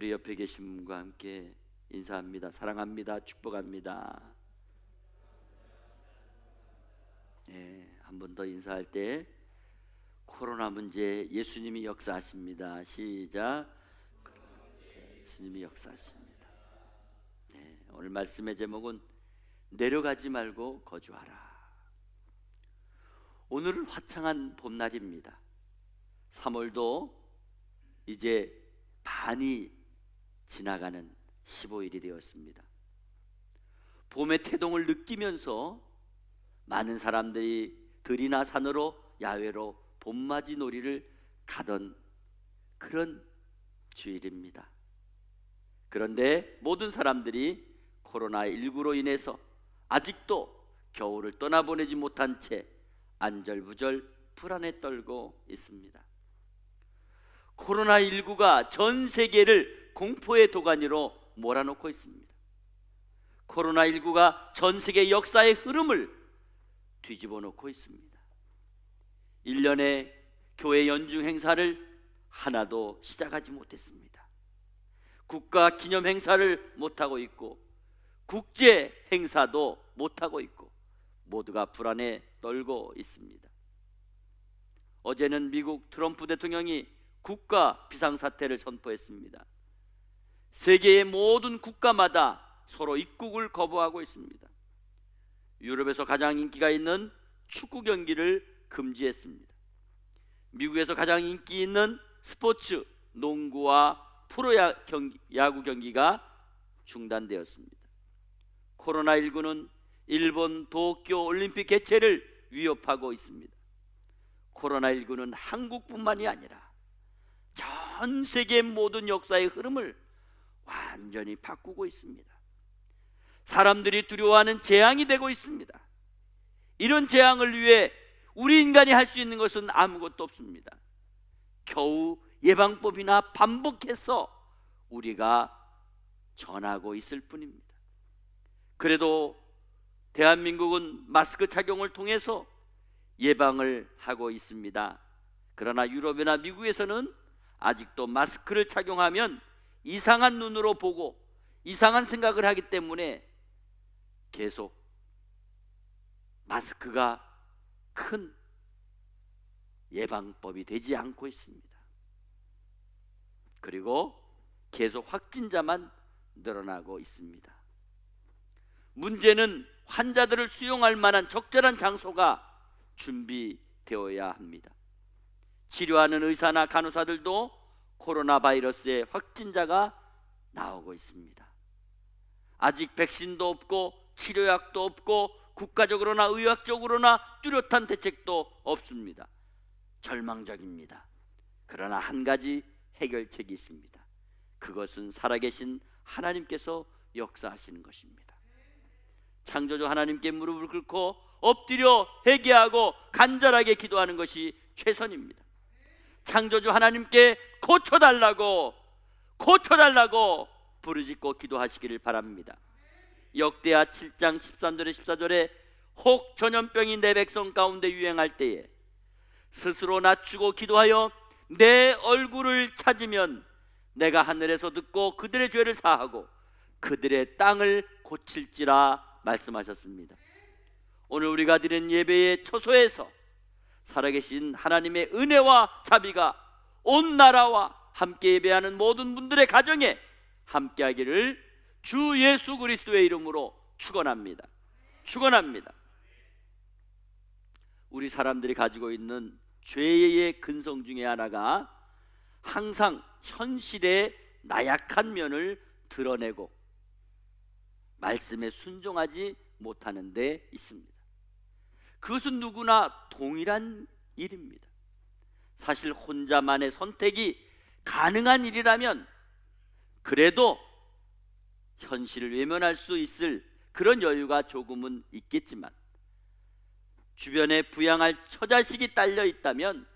우리 옆에 계신 분과 함께 인사합니다. 사랑합니다. 축복합니다. 한 번 더 인사할 때 코로나 문제 예수님이 역사하십니다. 시작. 예수님이 역사하십니다. 오늘 말씀의 제목은 내려가지 말고 거주하라. 오늘은 화창한 봄날입니다. 3월도 이제 반이 지나가는 15일이 되었습니다. 봄의 태동을 느끼면서 많은 사람들이 들이나 산으로 야외로 봄맞이 놀이를 가던 그런 주일입니다. 그런데 모든 사람들이 코로나19로 인해서 아직도 겨울을 떠나보내지 못한 채 안절부절 불안에 떨고 있습니다. 코로나19가 전 세계를 공포의 도가니로 몰아넣고 있습니다. 코로나19가 전 세계 역사의 흐름을 뒤집어 놓고 있습니다. 1년의 교회 연중 행사를 하나도 시작하지 못했습니다. 국가 기념 행사를 못하고 있고 국제 행사도 못하고 있고 모두가 불안에 떨고 있습니다. 어제는 미국 트럼프 대통령이 국가 비상사태를 선포했습니다. 세계의 모든 국가마다 서로 입국을 거부하고 있습니다. 유럽에서 가장 인기가 있는 축구 경기를 금지했습니다. 미국에서 가장 인기 있는 스포츠 농구와 프로야구 경기가 중단되었습니다. 코로나19는 일본 도쿄 올림픽 개최를 위협하고 있습니다. 코로나19는 한국뿐만이 아니라 전 세계 모든 역사의 흐름을 완전히 바꾸고 있습니다. 사람들이 두려워하는 재앙이 되고 있습니다. 이런 재앙을 위해 우리 인간이 할 수 있는 것은 아무것도 없습니다. 겨우 예방법이나 반복해서 우리가 전하고 있을 뿐입니다. 그래도 대한민국은 마스크 착용을 통해서 예방을 하고 있습니다. 그러나 유럽이나 미국에서는 아직도 마스크를 착용하면 이상한 눈으로 보고 이상한 생각을 하기 때문에 계속 마스크가 큰 예방법이 되지 않고 있습니다. 그리고 계속 확진자만 늘어나고 있습니다. 문제는 환자들을 수용할 만한 적절한 장소가 준비되어야 합니다. 치료하는 의사나 간호사들도 코로나 바이러스의 확진자가 나오고 있습니다. 아직 백신도 없고 치료약도 없고 국가적으로나 의학적으로나 뚜렷한 대책도 없습니다. 절망적입니다. 그러나 한 가지 해결책이 있습니다. 그것은 살아계신 하나님께서 역사하시는 것입니다. 창조주 하나님께 무릎을 꿇고 엎드려 회개하고 간절하게 기도하는 것이 최선입니다. 창조주 하나님께 고쳐달라고 부르짖고 기도하시기를 바랍니다. 역대하 7장 13절에 14절에 혹 전염병이 내 백성 가운데 유행할 때에 스스로 낮추고 기도하여 내 얼굴을 찾으면 내가 하늘에서 듣고 그들의 죄를 사하고 그들의 땅을 고칠지라 말씀하셨습니다. 오늘 우리가 드린 예배의 초소에서 살아계신 하나님의 은혜와 자비가 온 나라와 함께 예배하는 모든 분들의 가정에 함께하기를 주 예수 그리스도의 이름으로 축원합니다. 우리 사람들이 가지고 있는 죄의 근성 중에 하나가 항상 현실의 나약한 면을 드러내고 말씀에 순종하지 못하는 데 있습니다. 그것은 누구나 동일한 일입니다. 사실 혼자만의 선택이 가능한 일이라면 그래도 현실을 외면할 수 있을 그런 여유가 조금은 있겠지만 주변에 부양할 처자식이 딸려 있다면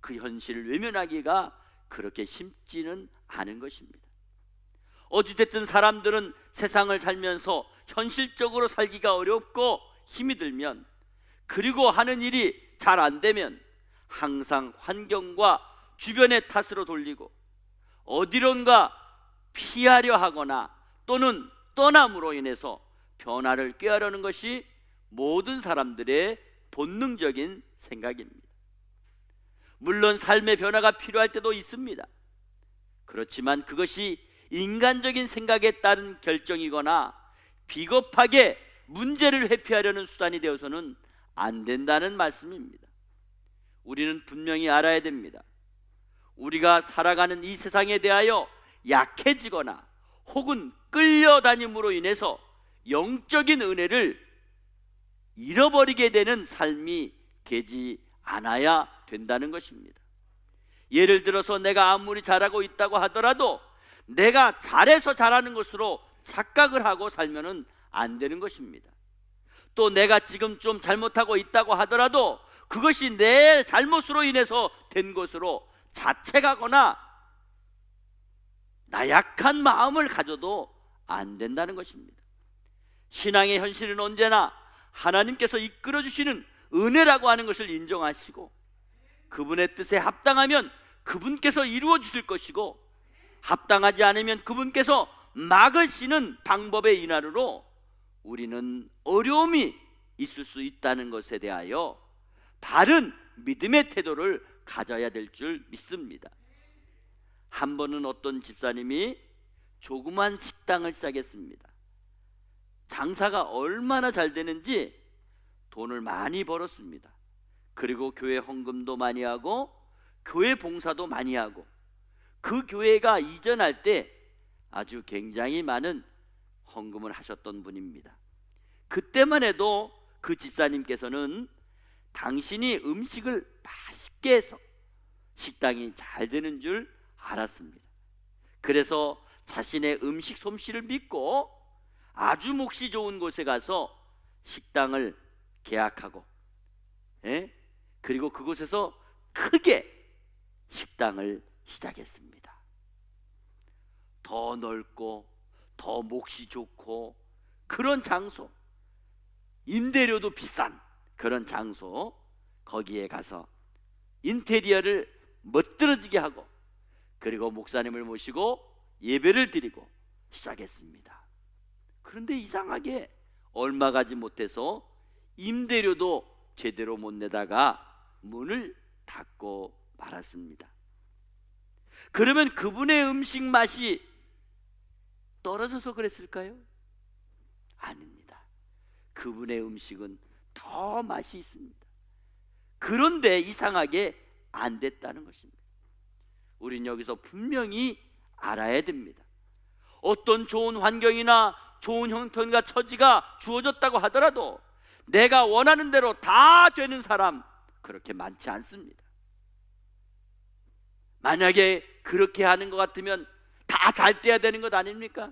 그 현실을 외면하기가 그렇게 쉽지는 않은 것입니다. 어찌됐든 사람들은 세상을 살면서 현실적으로 살기가 어렵고 힘이 들면 그리고 하는 일이 잘 안 되면 항상 환경과 주변의 탓으로 돌리고 어디론가 피하려 하거나 또는 떠남으로 인해서 변화를 꾀하려는 것이 모든 사람들의 본능적인 생각입니다. 물론 삶의 변화가 필요할 때도 있습니다. 그렇지만 그것이 인간적인 생각에 따른 결정이거나 비겁하게 문제를 회피하려는 수단이 되어서는 안 된다는 말씀입니다. 우리는 분명히 알아야 됩니다. 우리가 살아가는 이 세상에 대하여 약해지거나 혹은 끌려다님으로 인해서 영적인 은혜를 잃어버리게 되는 삶이 되지 않아야 된다는 것입니다. 예를 들어서 내가 아무리 잘하고 있다고 하더라도 내가 잘해서 잘하는 것으로 착각을 하고 살면은 안 되는 것입니다. 또 내가 지금 좀 잘못하고 있다고 하더라도 그것이 내 잘못으로 인해서 된 것으로 자책하거나 나약한 마음을 가져도 안 된다는 것입니다. 신앙의 현실은 언제나 하나님께서 이끌어 주시는 은혜라고 하는 것을 인정하시고 그분의 뜻에 합당하면 그분께서 이루어 주실 것이고 합당하지 않으면 그분께서 막으시는 방법의 인하로 우리는 어려움이 있을 수 있다는 것에 대하여 바른 믿음의 태도를 가져야 될 줄 믿습니다. 한 번은 어떤 집사님이 조그만 식당을 시작했습니다. 장사가 얼마나 잘 되는지 돈을 많이 벌었습니다. 그리고 교회 헌금도 많이 하고 교회 봉사도 많이 하고 그 교회가 이전할 때 아주 굉장히 많은 헌금을 하셨던 분입니다. 그때만 해도 그 집사님께서는 당신이 음식을 맛있게 해서 식당이 잘 되는 줄 알았습니다. 그래서 자신의 음식 솜씨를 믿고 아주 몫이 좋은 곳에 가서 식당을 계약하고 그리고 그곳에서 크게 식당을 시작했습니다. 더 넓고 더 몫이 좋고 그런 장소, 임대료도 비싼 그런 장소, 거기에 가서 인테리어를 멋들어지게 하고 그리고 목사님을 모시고 예배를 드리고 시작했습니다. 그런데 이상하게 얼마 가지 못해서 임대료도 제대로 못 내다가 문을 닫고 말았습니다. 그러면 그분의 음식 맛이 떨어져서 그랬을까요? 아닙니다. 그분의 음식은 더 맛이 있습니다. 그런데 이상하게 안 됐다는 것입니다. 우린 여기서 분명히 알아야 됩니다. 어떤 좋은 환경이나 좋은 형편과 처지가 주어졌다고 하더라도 내가 원하는 대로 다 되는 사람 그렇게 많지 않습니다. 만약에 그렇게 하는 것 같으면 다 잘 돼야 되는 것 아닙니까?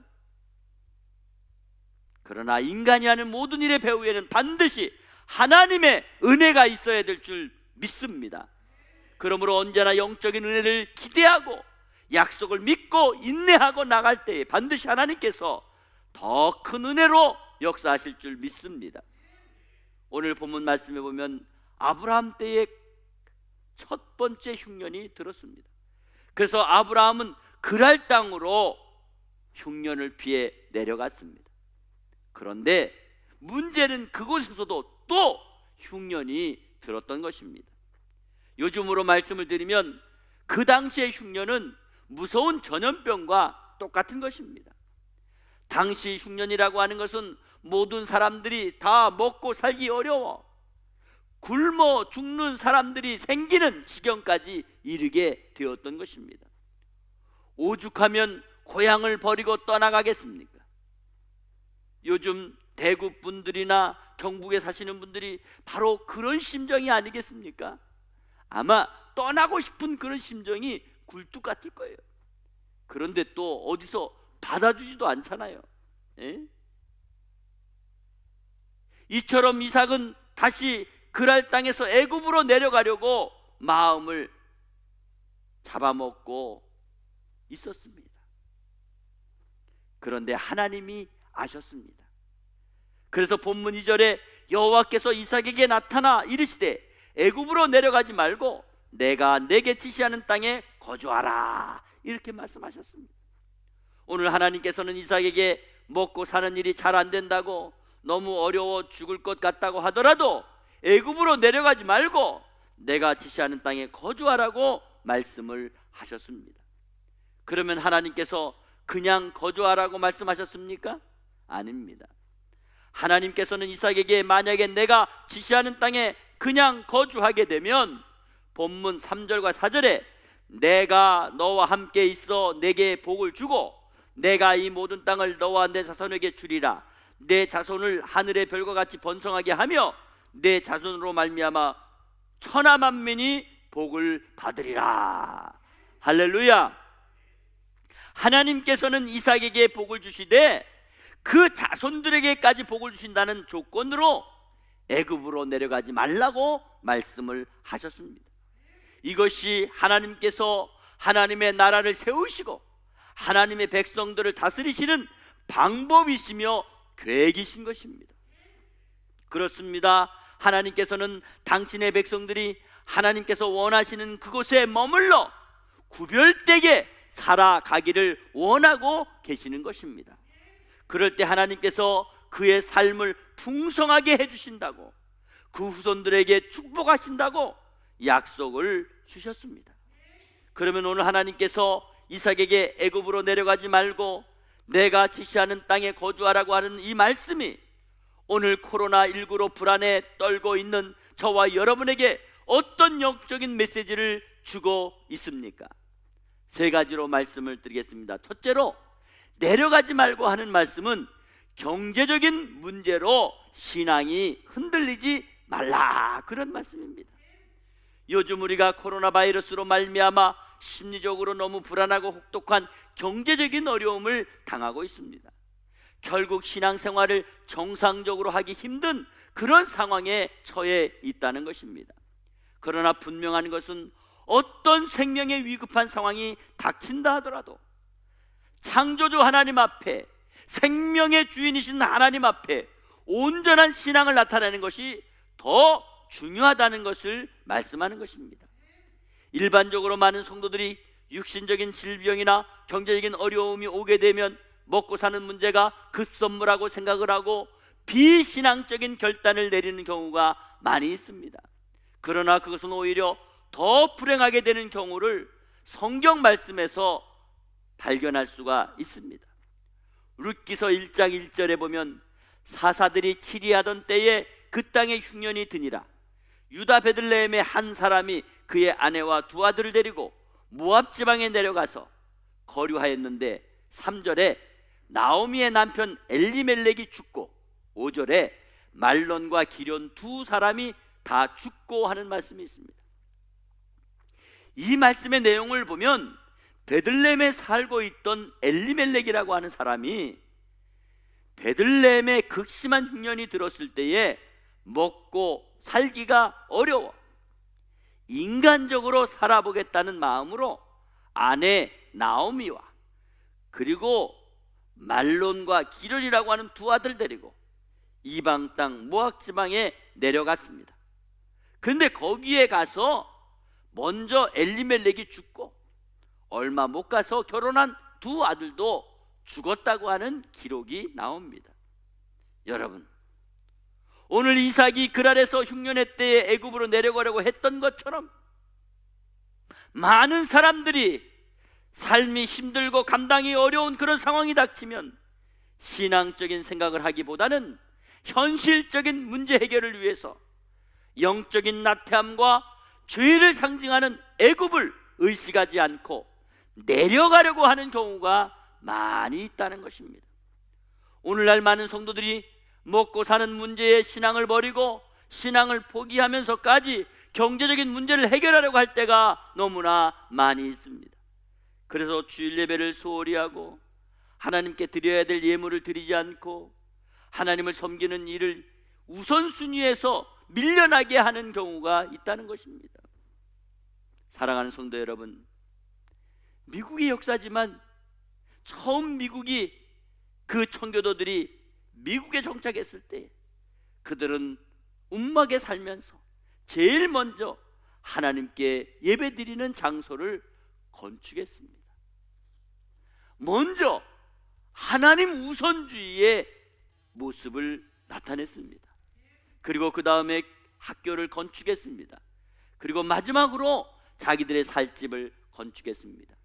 그러나 인간이 하는 모든 일의 배후에는 반드시 하나님의 은혜가 있어야 될 줄 믿습니다. 그러므로 언제나 영적인 은혜를 기대하고 약속을 믿고 인내하고 나갈 때에 반드시 하나님께서 더 큰 은혜로 역사하실 줄 믿습니다. 오늘 본문 말씀에 보면 아브라함 때에 첫 번째 흉년이 들었습니다. 그래서 아브라함은 그랄 땅으로 흉년을 피해 내려갔습니다. 그런데 문제는 그곳에서도 또 흉년이 들었던 것입니다. 요즘으로 말씀을 드리면 그 당시의 흉년은 무서운 전염병과 똑같은 것입니다. 당시 흉년이라고 하는 것은 모든 사람들이 다 먹고 살기 어려워 굶어 죽는 사람들이 생기는 지경까지 이르게 되었던 것입니다. 오죽하면 고향을 버리고 떠나가겠습니까? 요즘 대구 분들이나 경북에 사시는 분들이 바로 그런 심정이 아니겠습니까? 아마 떠나고 싶은 그런 심정이 굴뚝 같을 거예요. 그런데 또 어디서 받아주지도 않잖아요. 이처럼 이삭은 다시 그랄 땅에서 애굽으로 내려가려고 마음을 잡아먹고 있었습니다. 그런데 하나님이 아셨습니다. 그래서 본문 2절에 여호와께서 이삭에게 나타나 이르시되 애굽으로 내려가지 말고 내가 내게 지시하는 땅에 거주하라 이렇게 말씀하셨습니다. 오늘 하나님께서는 이삭에게 먹고 사는 일이 잘 안 된다고, 너무 어려워 죽을 것 같다고 하더라도 애굽으로 내려가지 말고 내가 지시하는 땅에 거주하라고 말씀을 하셨습니다. 그러면 하나님께서 그냥 거주하라고 말씀하셨습니까? 아닙니다. 하나님께서는 이삭에게 만약에 내가 지시하는 땅에 그냥 거주하게 되면 본문 3절과 4절에 내가 너와 함께 있어 내게 복을 주고 내가 이 모든 땅을 너와 내 자손에게 주리라. 내 자손을 하늘의 별과 같이 번성하게 하며 내 자손으로 말미암아 천하 만민이 복을 받으리라. 할렐루야. 하나님께서는 이삭에게 복을 주시되 그 자손들에게까지 복을 주신다는 조건으로 애굽으로 내려가지 말라고 말씀을 하셨습니다. 이것이 하나님께서 하나님의 나라를 세우시고 하나님의 백성들을 다스리시는 방법이시며 계획이신 것입니다. 그렇습니다. 하나님께서는 당신의 백성들이 하나님께서 원하시는 그곳에 머물러 구별되게 살아가기를 원하고 계시는 것입니다. 그럴 때 하나님께서 그의 삶을 풍성하게 해주신다고, 그 후손들에게 축복하신다고 약속을 주셨습니다. 그러면 오늘 하나님께서 이삭에게 애굽으로 내려가지 말고 내가 지시하는 땅에 거주하라고 하는 이 말씀이 오늘 코로나19로 불안에 떨고 있는 저와 여러분에게 어떤 영적인 메시지를 주고 있습니까? 세 가지로 말씀을 드리겠습니다. 첫째로, 내려가지 말고 하는 말씀은 경제적인 문제로 신앙이 흔들리지 말라, 그런 말씀입니다. 요즘 우리가 코로나 바이러스로 말미암아 심리적으로 너무 불안하고 혹독한 경제적인 어려움을 당하고 있습니다. 결국 신앙생활을 정상적으로 하기 힘든 그런 상황에 처해 있다는 것입니다. 그러나 분명한 것은 어떤 생명의 위급한 상황이 닥친다 하더라도 창조주 하나님 앞에, 생명의 주인이신 하나님 앞에 온전한 신앙을 나타내는 것이 더 중요하다는 것을 말씀하는 것입니다. 일반적으로 많은 성도들이 육신적인 질병이나 경제적인 어려움이 오게 되면 먹고 사는 문제가 급선무라고 생각을 하고 비신앙적인 결단을 내리는 경우가 많이 있습니다. 그러나 그것은 오히려 더 불행하게 되는 경우를 성경 말씀에서 발견할 수가 있습니다. 룻기서 1장 1절에 보면 사사들이 치리하던 때에 그 땅에 흉년이 드니라. 유다 베들레헴의 한 사람이 그의 아내와 두 아들을 데리고 모압 지방에 내려가서 거류하였는데 3절에 나오미의 남편 엘리멜렉이 죽고 5절에 말론과 기럨 두 사람이 다 죽고 하는 말씀이 있습니다. 이 말씀의 내용을 보면 베들레헴에 살고 있던 엘리멜렉이라고 하는 사람이 베들레헴에 극심한 흉년이 들었을 때에 먹고 살기가 어려워 인간적으로 살아보겠다는 마음으로 아내 나오미와 그리고 말론과 기럨이라고 하는 두 아들 데리고 이방 땅 모압 지방에 내려갔습니다. 근데 거기에 가서 먼저 엘리멜렉이 죽고 얼마 못 가서 결혼한 두 아들도 죽었다고 하는 기록이 나옵니다. 여러분, 오늘 이삭이 그랄에서 흉년의 때에 애굽으로 내려가려고 했던 것처럼 많은 사람들이 삶이 힘들고 감당이 어려운 그런 상황이 닥치면 신앙적인 생각을 하기보다는 현실적인 문제 해결을 위해서 영적인 나태함과 죄를 상징하는 애굽을 의식하지 않고 내려가려고 하는 경우가 많이 있다는 것입니다. 오늘날 많은 성도들이 먹고 사는 문제에 신앙을 버리고 신앙을 포기하면서까지 경제적인 문제를 해결하려고 할 때가 너무나 많이 있습니다. 그래서 주일 예배를 소홀히 하고 하나님께 드려야 될 예물을 드리지 않고 하나님을 섬기는 일을 우선순위에서 밀려나게 하는 경우가 있다는 것입니다. 사랑하는 성도 여러분, 미국의 역사지만 처음 미국이 그 청교도들이 미국에 정착했을 때 그들은 움막에 살면서 제일 먼저 하나님께 예배드리는 장소를 건축했습니다. 먼저 하나님 우선주의의 모습을 나타냈습니다. 그리고 그 다음에 학교를 건축했습니다. 그리고 마지막으로 자기들의 살 집을 건축했습니다.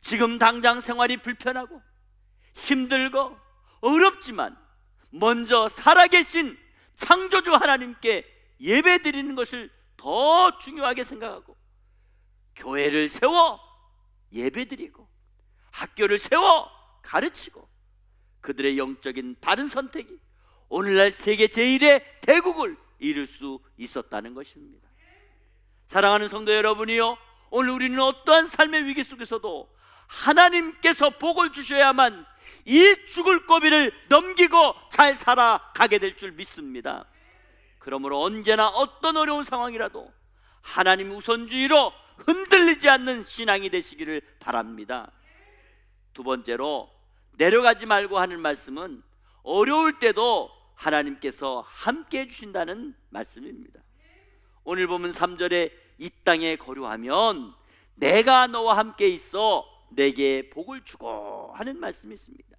지금 당장 생활이 불편하고 힘들고 어렵지만 먼저 살아계신 창조주 하나님께 예배드리는 것을 더 중요하게 생각하고 교회를 세워 예배드리고 학교를 세워 가르치고 그들의 영적인 바른 선택이 오늘날 세계 제1의 대국을 이룰 수 있었다는 것입니다. 사랑하는 성도 여러분이요, 오늘 우리는 어떠한 삶의 위기 속에서도 하나님께서 복을 주셔야만 이 죽을 고비를 넘기고 잘 살아가게 될 줄 믿습니다. 그러므로 언제나 어떤 어려운 상황이라도 하나님 우선주의로 흔들리지 않는 신앙이 되시기를 바랍니다. 두 번째로, 내려가지 말고 하는 말씀은 어려울 때도 하나님께서 함께 해주신다는 말씀입니다. 오늘 보면 3절에 이 땅에 거류하면 내가 너와 함께 있어 내게 복을 주고 하는 말씀이 있습니다.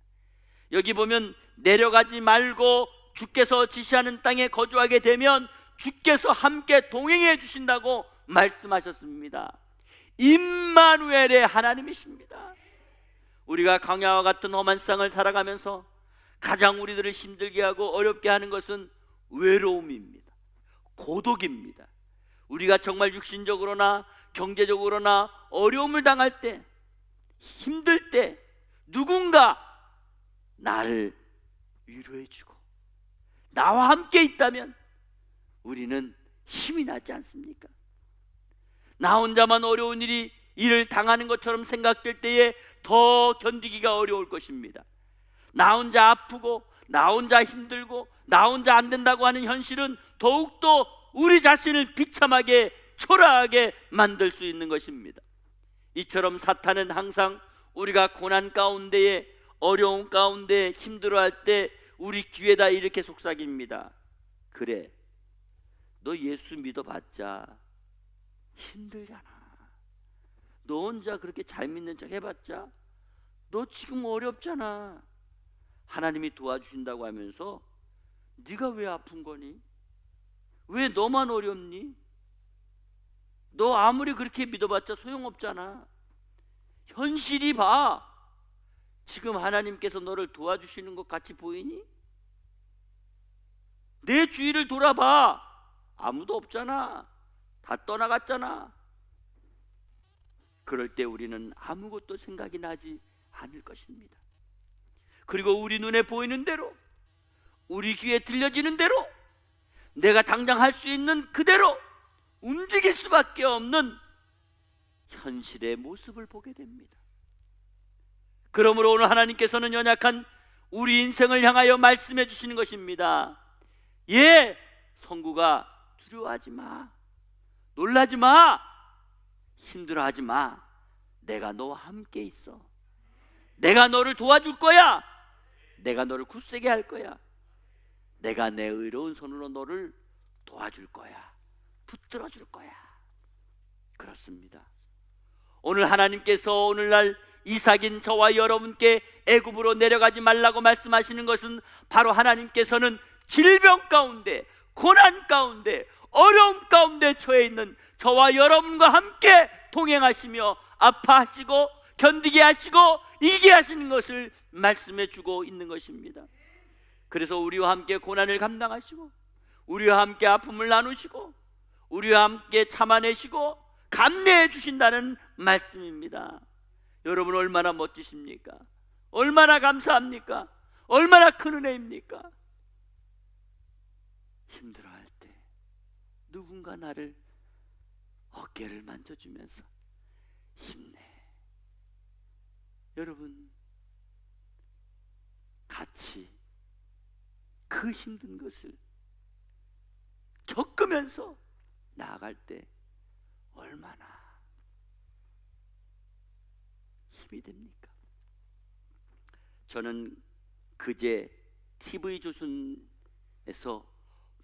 여기 보면 내려가지 말고 주께서 지시하는 땅에 거주하게 되면 주께서 함께 동행해 주신다고 말씀하셨습니다. 임마누엘의 하나님이십니다. 우리가 광야와 같은 험한 세상을 살아가면서 가장 우리들을 힘들게 하고 어렵게 하는 것은 외로움입니다. 고독입니다. 우리가 정말 육신적으로나 경제적으로나 어려움을 당할 때, 힘들 때 누군가 나를 위로해주고 나와 함께 있다면 우리는 힘이 나지 않습니까? 나 혼자만 어려운 일을 당하는 것처럼 생각될 때에 더 견디기가 어려울 것입니다. 나 혼자 아프고 나 혼자 힘들고 나 혼자 안 된다고 하는 현실은 더욱더 우리 자신을 비참하게 초라하게 만들 수 있는 것입니다. 이처럼 사탄은 항상 우리가 고난 가운데에 어려움 가운데 힘들어할 때 우리 귀에다 이렇게 속삭입니다. 그래, 너 예수 믿어봤자 힘들잖아. 너 혼자 그렇게 잘 믿는 척 해봤자 너 지금 어렵잖아. 하나님이 도와주신다고 하면서 네가 왜 아픈 거니? 왜 너만 어렵니? 너 아무리 그렇게 믿어봤자 소용없잖아. 현실이 봐. 지금 하나님께서 너를 도와주시는 것 같이 보이니? 내 주위를 돌아봐. 아무도 없잖아. 다 떠나갔잖아. 그럴 때 우리는 아무것도 생각이 나지 않을 것입니다. 그리고 우리 눈에 보이는 대로, 우리 귀에 들려지는 대로, 내가 당장 할 수 있는 그대로 움직일 수밖에 없는 현실의 모습을 보게 됩니다. 그러므로 오늘 하나님께서는 연약한 우리 인생을 향하여 말씀해 주시는 것입니다. 예, 성구가 두려워하지 마, 놀라지 마, 힘들어하지 마. 내가 너와 함께 있어. 내가 너를 도와줄 거야. 내가 너를 굳세게 할 거야. 내가 내 의로운 손으로 너를 도와줄 거야. 붙들어 줄 거야. 그렇습니다. 오늘 하나님께서 오늘날 이삭인 저와 여러분께 애굽으로 내려가지 말라고 말씀하시는 것은 바로 하나님께서는 질병 가운데, 고난 가운데, 어려움 가운데 처해 있는 저와 여러분과 함께 동행하시며 아파하시고 견디게 하시고 이기게 하시는 것을 말씀해 주고 있는 것입니다. 그래서 우리와 함께 고난을 감당하시고 우리와 함께 아픔을 나누시고 우리와 함께 참아내시고 감내해 주신다는 말씀입니다. 여러분, 얼마나 멋지십니까? 얼마나 감사합니까? 얼마나 큰 은혜입니까? 힘들어할 때 누군가 나를 어깨를 만져주면서 힘내. 여러분, 같이 그 힘든 것을 겪으면서 나아갈 때 얼마나 힘이 됩니까? 저는 그제 TV조선에서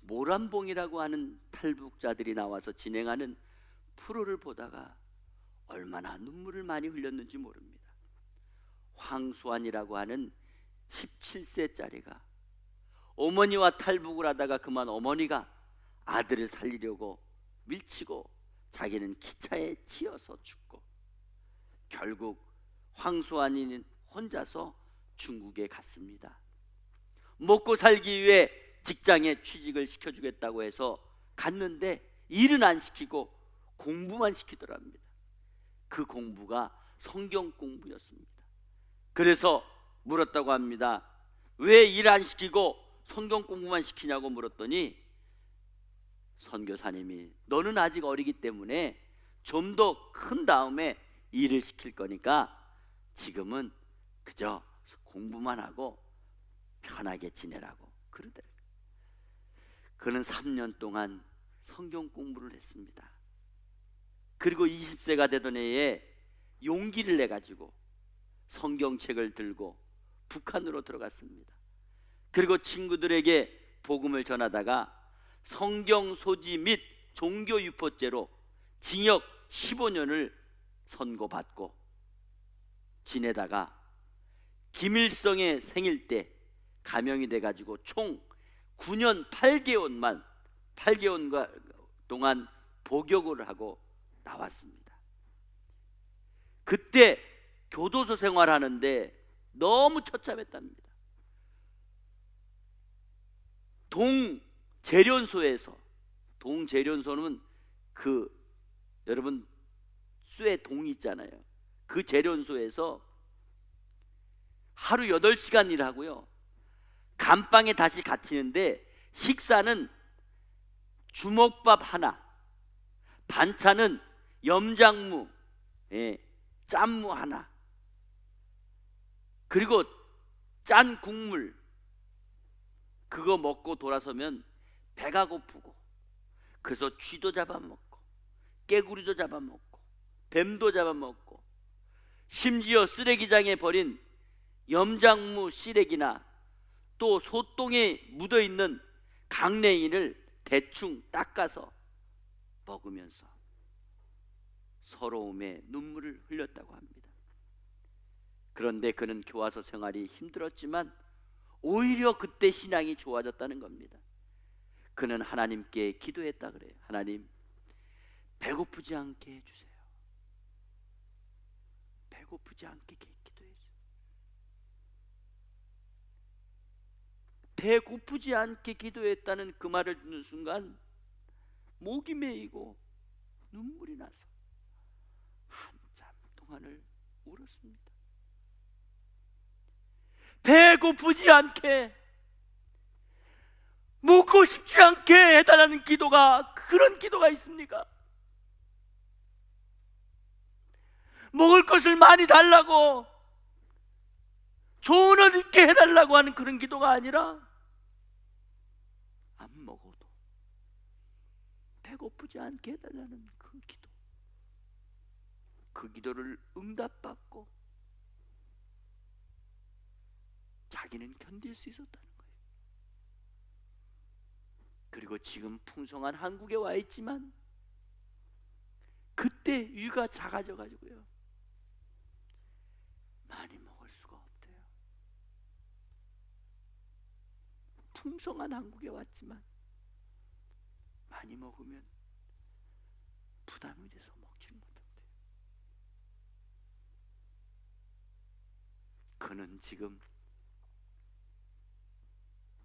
모란봉이라고 하는 탈북자들이 나와서 진행하는 프로를 보다가 얼마나 눈물을 많이 흘렸는지 모릅니다. 황수환이라고 하는 17세짜리가 어머니와 탈북을 하다가 그만 어머니가 아들을 살리려고 밀치고 자기는 기차에 치여서 죽고, 결국 황수환이는 혼자서 중국에 갔습니다. 먹고 살기 위해 직장에 취직을 시켜주겠다고 해서 갔는데 일은 안 시키고 공부만 시키더랍니다. 그 공부가 성경 공부였습니다. 그래서 물었다고 합니다. 왜 일 안 시키고 성경 공부만 시키냐고 물었더니 선교사님이 너는 아직 어리기 때문에 좀 더 큰 다음에 일을 시킬 거니까 지금은 그저 공부만 하고 편하게 지내라고 그러더래요. 그는 3년 동안 성경 공부를 했습니다. 그리고 20세가 되던 해에 용기를 내가지고 성경책을 들고 북한으로 들어갔습니다. 그리고 친구들에게 복음을 전하다가 성경 소지 및 종교 유포죄로 징역 15년을 선고받고 지내다가 김일성의 생일 때 감형이 돼가지고 총 9년 8개월 동안 복역을 하고 나왔습니다. 그때 교도소 생활하는데 너무 처참했답니다. 동재련소는 여러분 쇠 동 있잖아요. 그 재련소에서 하루 8시간 일하고요, 감방에 다시 갇히는데 식사는 주먹밥 하나, 반찬은 염장무, 짠무 하나, 그리고 짠 국물, 그거 먹고 돌아서면 배가 고프고, 그래서 쥐도 잡아먹고 깨구리도 잡아먹고 뱀도 잡아먹고, 심지어 쓰레기장에 버린 염장무 쓰레기나 또 소똥에 묻어있는 강냉이를 대충 닦아서 먹으면서 서러움에 눈물을 흘렸다고 합니다. 그런데 그는 교화소 생활이 힘들었지만 오히려 그때 신앙이 좋아졌다는 겁니다. 그는 하나님께 기도했다 그래요. 하나님, 배고프지 않게 해주세요. 배고프지 않게 기도해주세요. 배고프지 않게 기도했다는 그 말을 듣는 순간 목이 메이고 눈물이 나서 한참 동안을 울었습니다. 배고프지 않게, 먹고 싶지 않게 해달라는 기도가, 그런 기도가 있습니까? 먹을 것을 많이 달라고, 좋은 옷 입게 해달라고 하는 그런 기도가 아니라 안 먹어도 배고프지 않게 해달라는 그 기도, 그 기도를 응답받고 자기는 견딜 수 있었다는 거예요. 그리고 지금 풍성한 한국에 와 있지만 그때 위가 작아져 가지고요, 많이 먹을 수가 없대요. 풍성한 한국에 왔지만 많이 먹으면 부담이 돼서 먹지를 못한대요. 그는 지금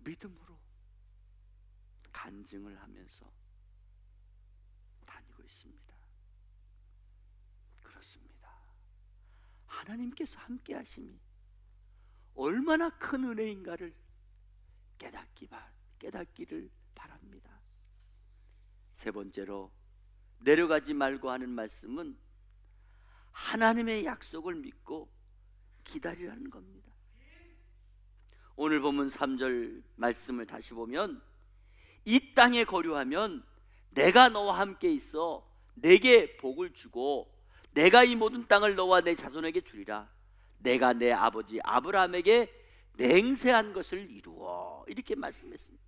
믿음으로 간증을 하면서 다니고 있습니다. 그렇습니다. 하나님께서 함께 하심이 얼마나 큰 은혜인가를 깨닫기를 바랍니다. 세 번째로, 내려가지 말고 하는 말씀은 하나님의 약속을 믿고 기다리라는 겁니다. 오늘 본문 3절 말씀을 다시 보면, 이 땅에 거류하면 내가 너와 함께 있어 내게 복을 주고 내가 이 모든 땅을 너와 내 자손에게 주리라. 내가 내 아버지 아브라함에게 맹세한 것을 이루어, 이렇게 말씀했습니다.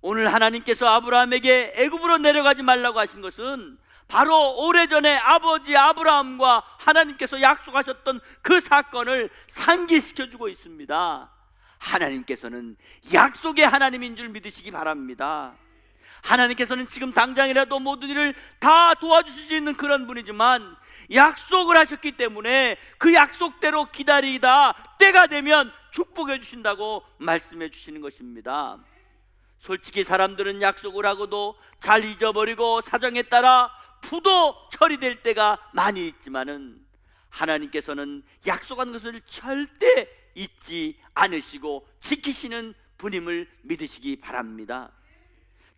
오늘 하나님께서 아브라함에게 애굽으로 내려가지 말라고 하신 것은 바로 오래전에 아버지 아브라함과 하나님께서 약속하셨던 그 사건을 상기시켜주고 있습니다. 하나님께서는 약속의 하나님인 줄 믿으시기 바랍니다. 하나님께서는 지금 당장이라도 모든 일을 다 도와주실 수 있는 그런 분이지만 약속을 하셨기 때문에 그 약속대로 기다리다 때가 되면 축복해 주신다고 말씀해 주시는 것입니다. 솔직히 사람들은 약속을 하고도 잘 잊어버리고 사정에 따라 부도 처리될 때가 많이 있지만은 하나님께서는 약속한 것을 절대 잊지 않으시고 지키시는 분임을 믿으시기 바랍니다.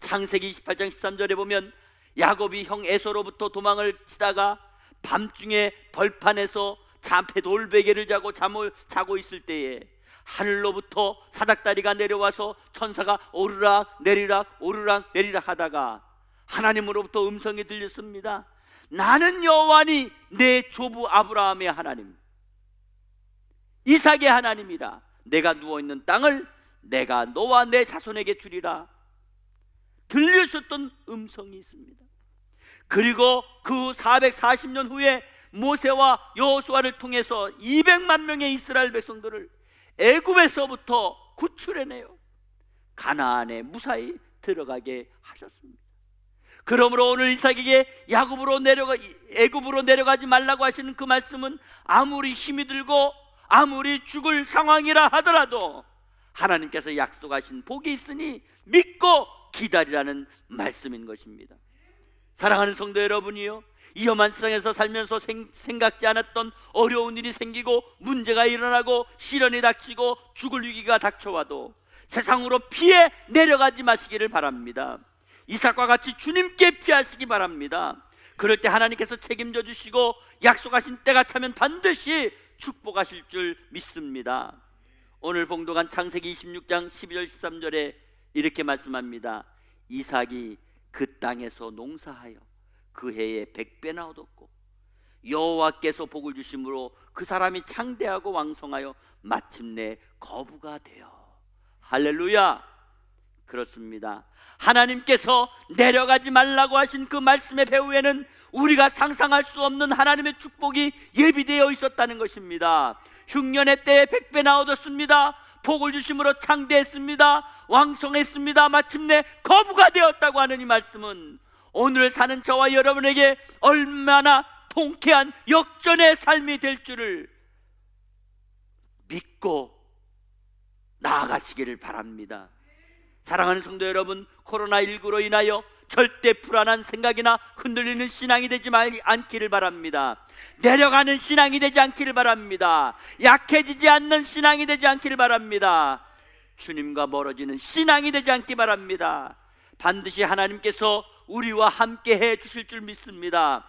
창세기 28장 13절에 보면 야곱이 형 에서로부터 도망을 치다가 밤중에 벌판에서 잠패 돌베개를 자고 있을 때에 하늘로부터 사닥다리가 내려와서 천사가 오르락 내리락 오르락 내리락 하다가 하나님으로부터 음성이 들렸습니다. 나는 여호와니 내 조부 아브라함의 하나님, 이삭의 하나님이라. 내가 누워있는 땅을 내가 너와 내 자손에게 주리라. 들려주셨던 음성이 있습니다. 그리고 그 440년 후에 모세와 여호수아를 통해서 200만 명의 이스라엘 백성들을 애굽에서부터 구출해내요 가나안에 무사히 들어가게 하셨습니다. 그러므로 오늘 이삭에게 애굽으로 내려가지 말라고 하시는 그 말씀은 아무리 힘이 들고 아무리 죽을 상황이라 하더라도 하나님께서 약속하신 복이 있으니 믿고 기다리라는 말씀인 것입니다. 사랑하는 성도 여러분이요, 이 험한 세상에서 살면서 생각지 않았던 어려운 일이 생기고 문제가 일어나고 시련이 닥치고 죽을 위기가 닥쳐와도 세상으로 피해 내려가지 마시기를 바랍니다. 이삭과 같이 주님께 피하시기 바랍니다. 그럴 때 하나님께서 책임져 주시고 약속하신 때가 차면 반드시 축복하실 줄 믿습니다. 오늘 봉독한 창세기 26장 12절 13절에 이렇게 말씀합니다. 이삭이 그 땅에서 농사하여 그 해에 100배나 얻었고 여호와께서 복을 주심으로 그 사람이 창대하고 왕성하여 마침내 거부가 되어. 할렐루야. 그렇습니다. 하나님께서 내려가지 말라고 하신 그 말씀의 배후에는 우리가 상상할 수 없는 하나님의 축복이 예비되어 있었다는 것입니다. 흉년의 때에 100배나 얻었습니다. 복을 주심으로 창대했습니다. 왕성했습니다. 마침내 거부가 되었다고 하는 이 말씀은 오늘 사는 저와 여러분에게 얼마나 통쾌한 역전의 삶이 될 줄을 믿고 나아가시기를 바랍니다. 사랑하는 성도 여러분, 코로나19로 인하여 절대 불안한 생각이나 흔들리는 신앙이 되지 않기를 바랍니다. 내려가는 신앙이 되지 않기를 바랍니다. 약해지지 않는 신앙이 되지 않기를 바랍니다. 주님과 멀어지는 신앙이 되지 않기 바랍니다. 반드시 하나님께서 우리와 함께 해 주실 줄 믿습니다.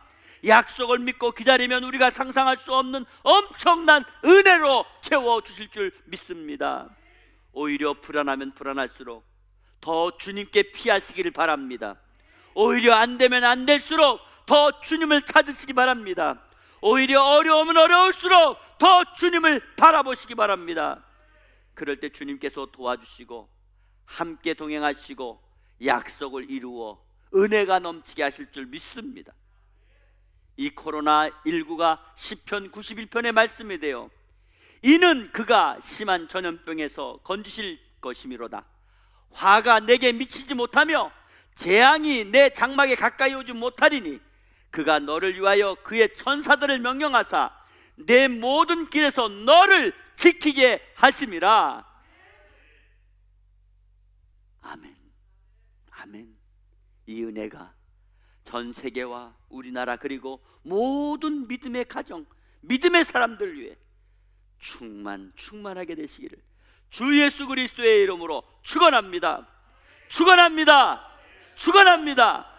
약속을 믿고 기다리면 우리가 상상할 수 없는 엄청난 은혜로 채워 주실 줄 믿습니다. 오히려 불안하면 불안할수록 더 주님께 피하시기를 바랍니다. 오히려 안 되면 안 될수록 더 주님을 찾으시기 바랍니다. 오히려 어려우면 어려울수록 더 주님을 바라보시기 바랍니다. 그럴 때 주님께서 도와주시고 함께 동행하시고 약속을 이루어 은혜가 넘치게 하실 줄 믿습니다. 이 코로나19가 시편 91편의 말씀이 되어 이는 그가 심한 전염병에서 건지실 것이미로다. 화가 내게 미치지 못하며 재앙이 내 장막에 가까이 오지 못하리니 그가 너를 위하여 그의 천사들을 명령하사 내 모든 길에서 너를 지키게 하심이라. 아멘. 아멘. 이 은혜가 전 세계와 우리나라 그리고 모든 믿음의 가정, 믿음의 사람들 위해 충만하게 되시기를 주 예수 그리스도의 이름으로 축원합니다. 축원합니다. 축원합니다.